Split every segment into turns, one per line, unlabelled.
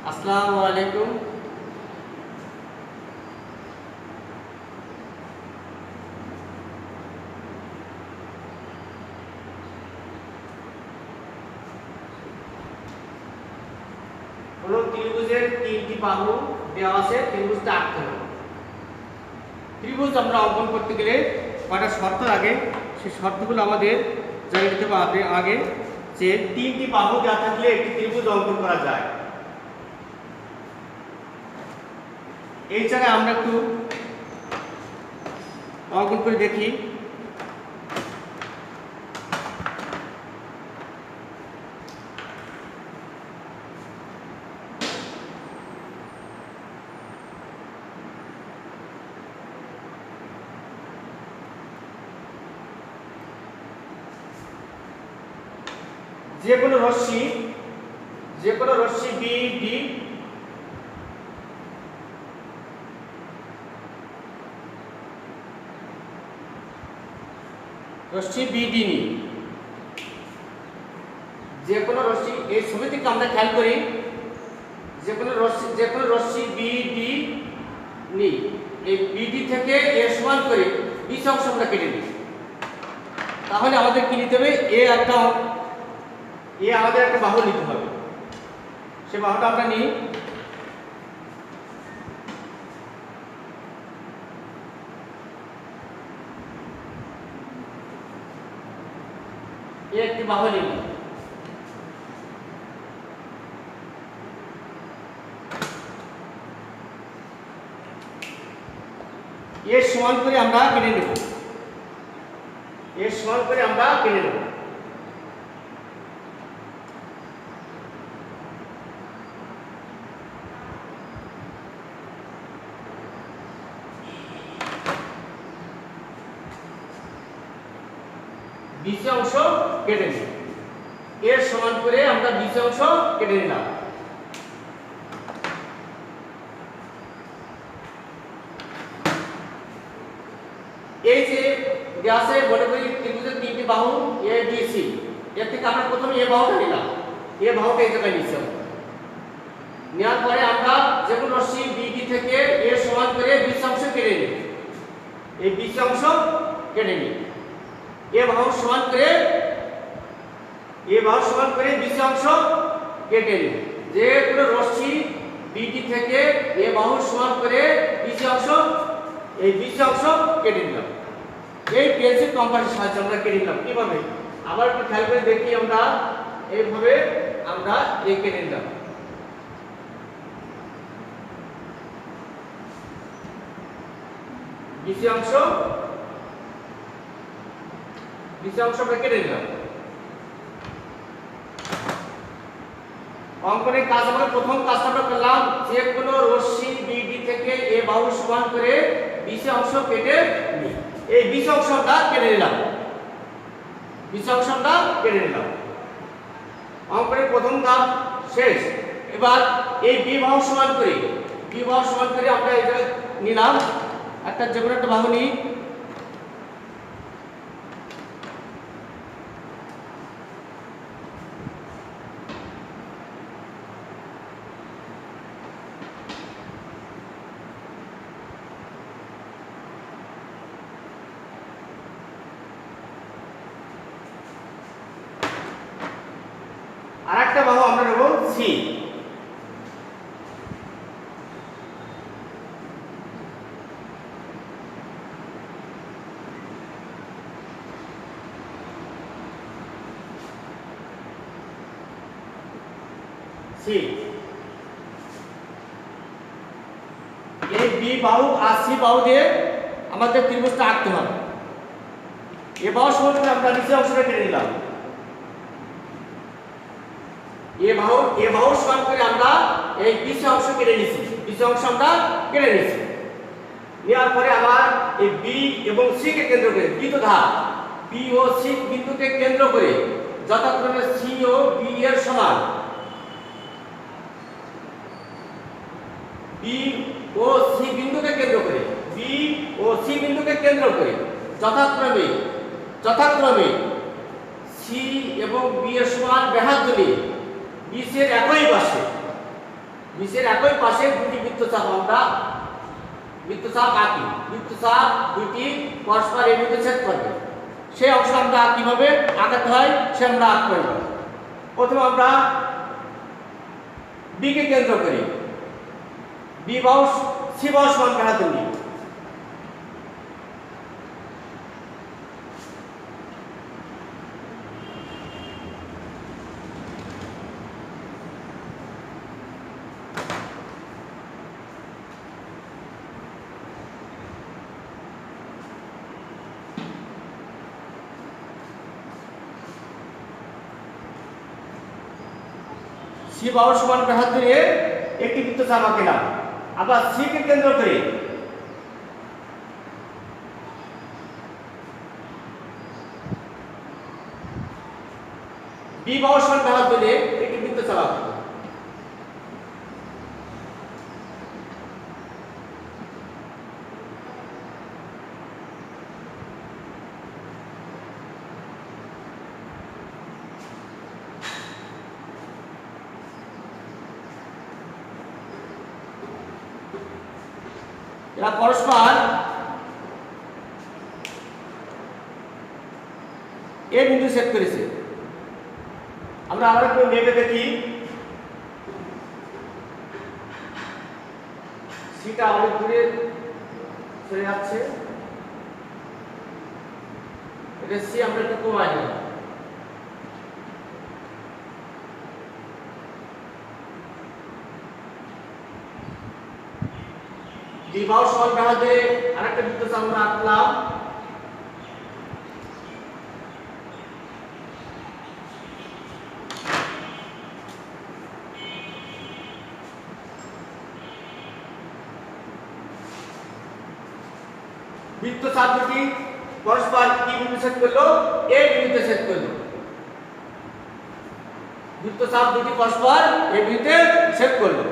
আসসালামু আলাইকুম। কোন ত্রিভুজের তিনটি বাহু দেওয়া আছে, ত্রিভুজটা আঁকতে হবে। ত্রিভুজ আমরা অঙ্কন করতে গেলে কয়টা শর্ত লাগে, সেই শর্তগুলো আমাদের জানিয়ে দিতে হবে আগে, যে তিনটি বাহু দেওয়া থাকলে একটি ত্রিভুজ অঙ্কন করা যায়। এই জায়গায় আমরা একটু অঙ্কন করে দেখি। যে কোনো রশ্মি BD রশ্মি BD নি, যে কোনো রশ্মি, এই ছবি থেকে আমরা খেয়াল করি, যে কোনো রশ্মি BD নি, এই BD থেকে এ সমান করে 20 অংশ আমরা কেটে নিই। তাহলে আমাদের কি নিতে হবে? আমাদের একটা বাহু নিতে হবে। সে বাহুটা আমরা নিই। একটি বাহু নিই। এর সমান করে আমরা কেটে নেব। এর সমান করে আমরা কেটে নেব। বিশ অংশ কেটে নিই। এর সমান করে আমরা 20 অংশ কেটে নিলাম। এই যে আছে মনে করি ত্রিভুজের তিনটি বাহু ABC, এর থেকে আমরা প্রথমে এ বাহুটা নিলাম। এ বাহুটা এই জায়গায় নিচ্ছি। নেওয়ার পরে আমরা যে কোনো রশ্মি BD থেকে এর সমান করে 20 অংশ কেটে নিই। এই 20 অংশ কেটে নিই। এ বাহু সমান করে 20 অংশ কেটে নিই। যে কোনো রশ্মি BD থেকে এ বাহু সমান করে 20 অংশ, এই 20 অংশ কেটে নিলাম। এই পেন্সিল কম্পাসের সাহায্যে আমরা কেটে নিলাম। কিভাবে? আবার একটু খেয়াল করে দেখি, আমরা এইভাবে আমরা কেটে নিলাম। বিশ অংশ আমরা কেটে নিলাম। অঙ্কনের কাজ আমরা প্রথম কাজটা আমরা করলাম, যে কোনো রশ্মি BD থেকে এ বাহু সমান করে 20 অংশ কেটে নিই। এই 20 অংশটা কেটে নিলাম। অঙ্কনের প্রথম ধাপ শেষ। এবার এই B বাহু সমান করে আমরা এটা নিলাম। একটা যে কোনো একটা বাহু নিই। আরেকটা বাহু আমরা নেব C। এই B বাহু আর C বাহু দিয়ে আমাদের ত্রিভুজটা আঁকতে হবে। এ বাহু সমান করে আমরা নিচের অংশটা কেটে নিলাম। এ বাহু সমান করে আমরা এই 20 অংশ কেটে নিয়েছি। নেওয়ার পরে আবার এই B এবং C কে কেন্দ্র করে, B তো ধার, B ও C বিন্দুকে কেন্দ্র করে যথাক্রমে C ও B এর সমান, B ও C বিন্দুকে কেন্দ্র করে যথাক্রমে C এবং B এর সমান ব্যাসার্ধ নিয়ে BC এর একই পাশে বিসির একই পাশে দুটি বৃত্তচাপ আমরা বৃত্তচাপ আঁকি। বৃত্তচাপ দুটি পরস্পর এর মধ্যে ছেদ করবে, সেই অংশ আমরা কিভাবে আঁকাতে হয় সে আমরা আঁকবো। প্রথমে আমরা বি কে কেন্দ্র করি, বি বাহু সি বাহু সমান কাটাতে নিই। সি বাহু সমান ব্যাসার্ধ ধরে একটি বৃত্তচাপ আঁকলাম। আবার সি কে কেন্দ্র করে বি বাহু সমান ব্যাসার্ধ ধরে একটি বৃত্তচাপ আঁকবো। এরা পরস্পর এ বিন্দু সেট করেছে। আমরা আবার একটু মেপে দেখি, সিটা অনেক দূরে চলে যাচ্ছে, এটা সি আমরা একটু কমাই দিলাম। বি বাহু সমান ব্যাসার্ধ আরেকটা বৃত্তচাপ আমরা আঁকলাম। বৃত্তচাপ দুটি পরস্পর কি বিন্দু ছেদ করলো? এ বিন্দুতে ছেদ করলো। বৃত্তচাপ দুটি পরস্পর এ বিন্দুতে ছেদ করলো।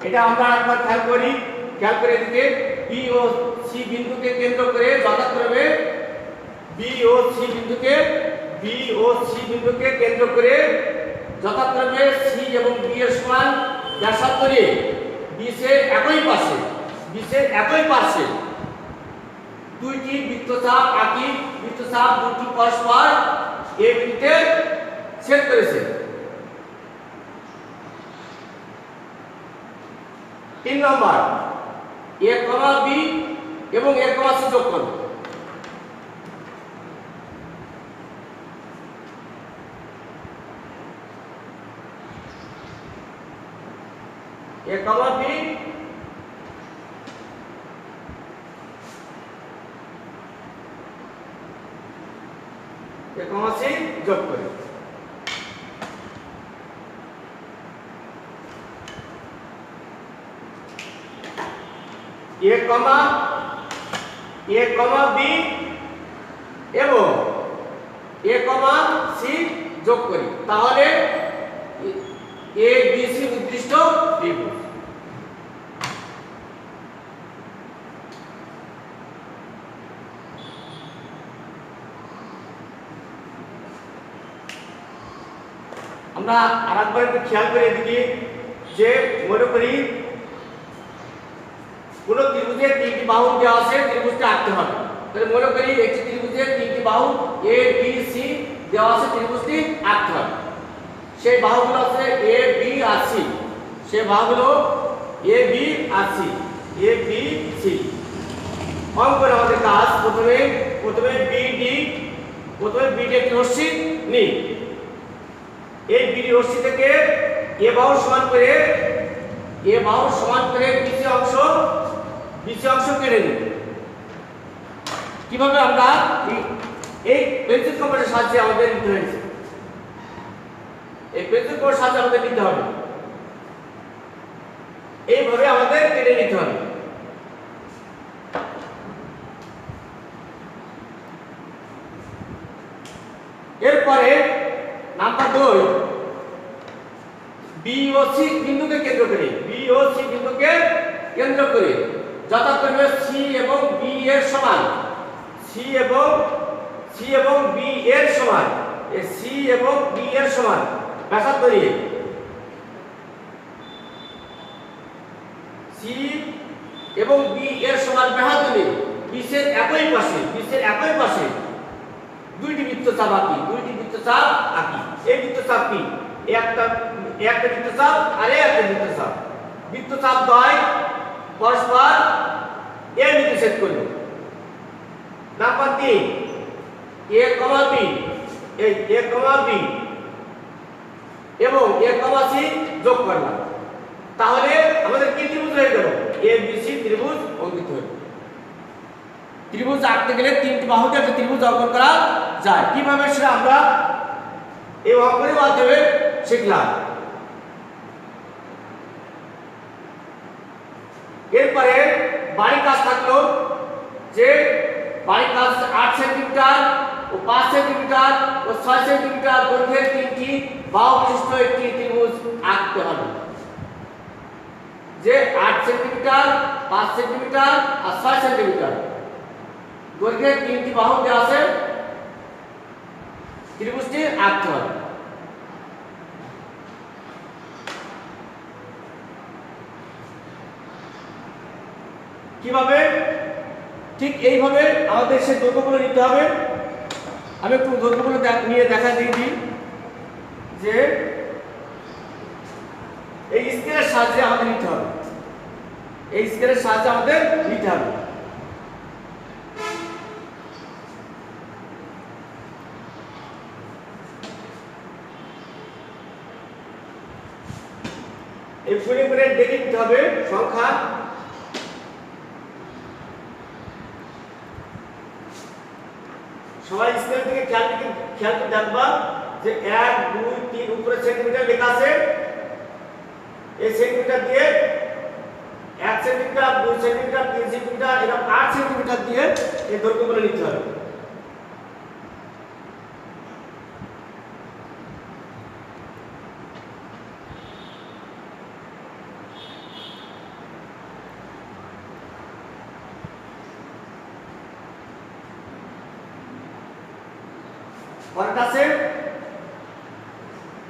এটা আমরা একবার খেয়াল করি, খেয়াল করে দিকে বি ও সি বিন্দুকে কেন্দ্র করে যথাক্রমে বি ও সি বিন্দুকে কেন্দ্র করে যথাক্রমে সি এবং বি এর সমান ব্যাসার্ধ নিয়ে বিসের একই পাশে দুইটি বৃত্তচাপ আঁকি। বৃত্তচাপ দুটি পরস্পর এ বিন্দুতে ছেদ করেছে। 3 নম্বর এ কমা বি এবং এ কমা সি যোগ করব। এ কমা বি এ কমা সি যোগ করি। এ কমা বি এবং এ কমা সি যোগ করি, তাহলে এ বি সি উদ্দিষ্ট ত্রিভুজ। আমরা আরেকবার একটু খেয়াল করে দেখি যে মনে করি কোন ত্রিভুজের তিনটি বাহু দেওয়া আছে, ত্রিভুজটা আঁকতে হবে। তাহলে মনে করি একটি ত্রিভুজের তিনটি বাহু এ বি সি দেওয়া আছে, ত্রিভুজটি আঁকতে হবে। সেই বাহুগুলো আছে এ বি আর সি, সেই বাহুগুলো A B R C, A B C. অঙ্কন আমাদের কাজ প্রথমে বিডি একটি রশ্মি নিই। এই বিডি রশ্মি থেকে এ বাহু সমান করে বিসি অংশ কেটে নিই। কিভাবে আমরা এই পেন্সিল কম্পাসের সাহায্যে আমাদের নিতে হয়েছে, এই পেন্সিল কম্পাসের সাহায্যে আমাদের নিতে হবে, এইভাবে আমাদের কেটে নিতে হবে। এরপরে নাম্বার 2 বি ও সি বিন্দুকে কেন্দ্র করে যথাক্রমে সি এবং বি এর সমান এই সি এবং বি এর সমান ব্যাসার্ধ নিয়ে সি এবং বি এর সমান ব্যাসার্ধ নিয়ে বিশের একই পাশে দুইটি বৃত্তচাপ আঁকি এই বৃত্তচাপ কি একটা বৃত্তচাপ আর একটা বৃত্তচাপ দ্বয় পরস্পর এ বিন্দু ছেদ করলো। নাম্বার 3 a, b এই a, b এবং a, c যোগ করলাম, তাহলে আমাদের কি ত্রিভুজ হয়ে গেল? ABC ত্রিভুজ অঙ্কিত হলো। ত্রিভুজ আঁকতে গেলে তিনটি বাহুতে একটা ত্রিভুজ অঙ্কন করা যায়। কিভাবে সেটা আমরা এই অঙ্কনের মাধ্যমে শিখলাম। এরপরে বাড়ির কাজ থাকলো যে বাড়ির কাজ 8 সেন্টিমিটার ও 5 সেন্টিমিটার ও 6 সেন্টিমিটার দৈর্ঘ্যের তিনটি বাহু বিশিষ্ট একটি ত্রিভুজ আঁকতে হবে। যে 8 সেন্টিমিটার 5 সেন্টিমিটার আর 6 সেন্টিমিটার দৈর্ঘ্যের তিনটি বাহু দেওয়া আছে, ত্রিভুজটি আঁকতে হবে। কিভাবে? ঠিক এইভাবে আমাদের সেই দৈর্ঘ্যগুলো নিতে হবে। আমি একটু দৈর্ঘ্যগুলো নিয়ে দেখা দিই যে এই স্কেলের সাহায্যে আমাদের নিতে হবে। এই গুণে দেখে নিতে হবে সংখ্যা। সবাই স্কেল থেকে খেয়াল করে দেখবা যে 1 2 3 উপরে সেন্টিমিটার লেখা আছে। এই সেন্টিমিটার দিয়ে 1 সেন্টিমিটার 2 সেন্টিমিটার 3 সেন্টিমিটার এবং 8 সেন্টিমিটার দিয়ে এই দৈর্ঘ্যগুলো নিতে হবে। What does it?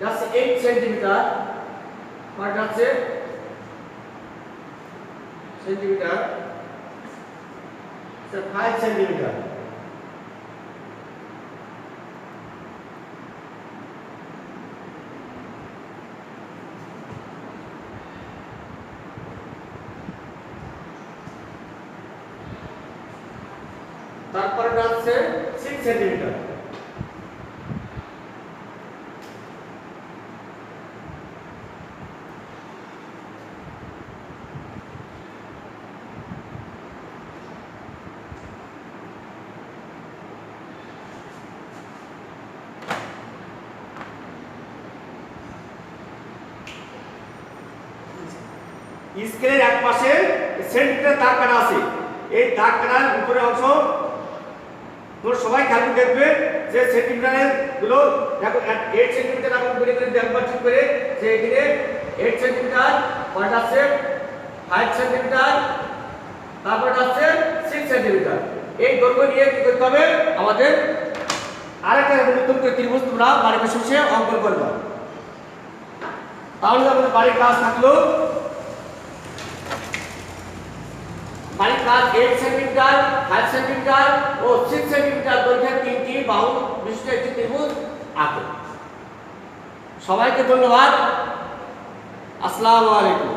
That's 8 centimeter. What does it? Centimeter. So 5 centimeter. তারপরে আছে 6 সেন্টিমিটার। স্কেলের এক পাশে সেন্টিমিটার দাগ কাটা আছে। এই দাগ কাটার উপরের অংশ তোমরা সবাই খেয়াল করে দেখবে যে সেন্টিমিটারের গুলো দেখো 8 সেন্টিমিটার আমরা করে দেখবা ঠিক করে যে এখানে 8 সেন্টিমিটার, পয়েন্ট আছে 5 সেন্টিমিটার, তারপর আছে 6 সেন্টিমিটার। এই দৈর্ঘ্য নিয়ে কি করতে হবে? আমাদের আরেকটা নতুন করে ত্রিভুজ তোমরা বাড়ির শেষে অঙ্কন করবে। তাহলে আমাদের বাড়ির কাজ থাকলো, বাড়ির কাজ 8 সেন্টিমিটার 5 সেন্টিমিটার ও 6 সেন্টিমিটার দৈর্ঘ্যের তিনটি বাহু বিশিষ্ট একটি ত্রিভুজ আঁকো। সবাইকে ধন্যবাদ। আসসালামু আলাইকুম।